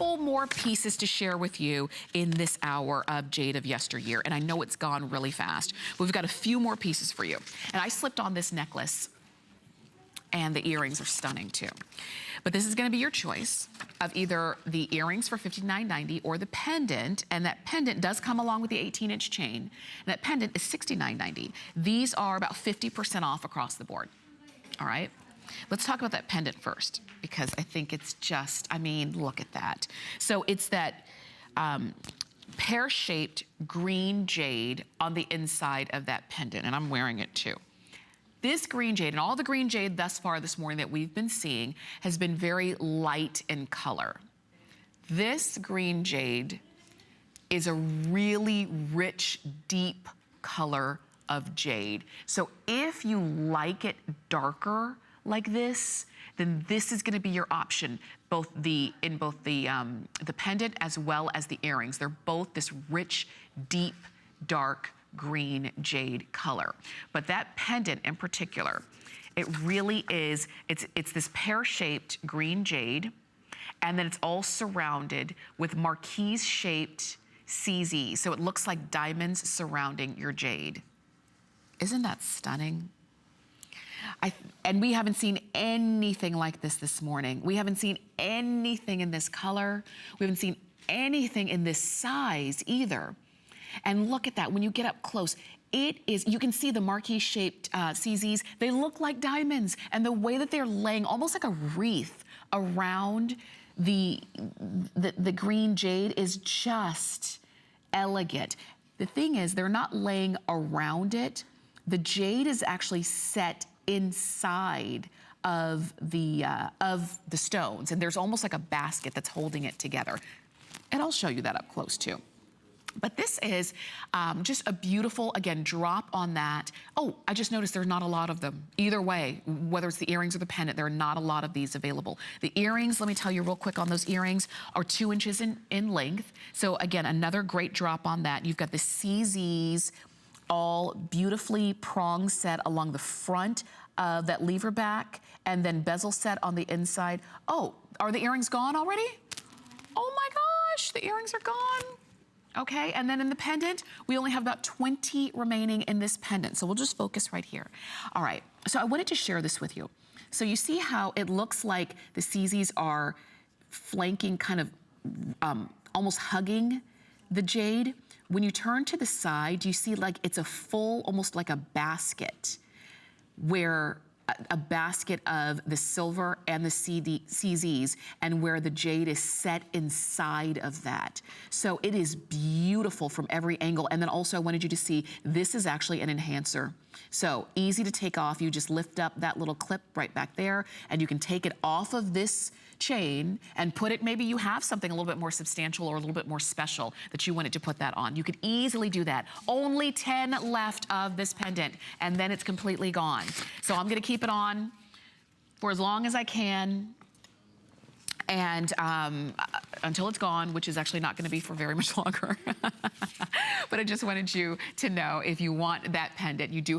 couple more pieces to share with you in this hour of Jade of Yesteryear. And I know it's gone really fast. We've got a few more pieces for you. And I slipped on this necklace, and the earrings are stunning too. But this is gonna be your choice of either the earrings for $59.90 or the pendant, and that pendant does come along with the 18-inch chain, and that pendant is $69.90. These are about 50% off across the board, all right? Let's talk about that pendant first, because I think it's just, I mean, look at that. So it's that pear-shaped green jade on the inside of that pendant, and I'm wearing it too. This green jade, and all the green jade thus far this morning that we've been seeing, has been very light in color. This green jade is a really rich, deep color of jade. So if you like it darker like this, then this is gonna be your option, in both the pendant as well as the earrings. They're both this rich, deep, dark green jade color. But that pendant in particular, it really is, it's this pear-shaped green jade, and then it's all surrounded with marquise-shaped CZs. So it looks like diamonds surrounding your jade. Isn't that stunning? And we haven't seen anything like this morning. We haven't seen anything in this color. We haven't seen anything in this size either. And look at that, when you get up close, it is, you can see the marquise-shaped CZs. They look like diamonds, and the way that they're laying almost like a wreath around the green jade is just elegant. The thing is, they're not laying around it. The jade is actually set inside of the stones, and there's almost like a basket that's holding it together. And I'll show you that up close too. But this is just a beautiful, again, drop on that. Oh, I just noticed there's not a lot of them. Either way, whether it's the earrings or the pendant, there are not a lot of these available. The earrings, let me tell you real quick on those earrings, are 2 inches in length. So again, another great drop on that. You've got the CZs all beautifully prong set along the front of that lever back, and then bezel set on the inside. Oh, are the earrings gone already? Oh my gosh, the earrings are gone. Okay, and then in the pendant, we only have about 20 remaining in this pendant. So we'll just focus right here. All right, so I wanted to share this with you. So you see how it looks like the CZs are flanking, kind of almost hugging the jade. When you turn to the side, you see like it's a full, almost like a basket, where a basket of the silver and the CZs, and where the jade is set inside of that. So it is beautiful from every angle. And then also I wanted you to see, this is actually an enhancer. So easy to take off. You just lift up that little clip right back there, and you can take it off of this chain and put it, maybe you have something a little bit more substantial or a little bit more special that you wanted to put that on. You could easily do that. Only 10 left of this pendant, and then it's completely gone. So I'm gonna keep it on for as long as I can, and until it's gone, which is actually not gonna be for very much longer. But I just wanted you to know, if you want that pendant, you do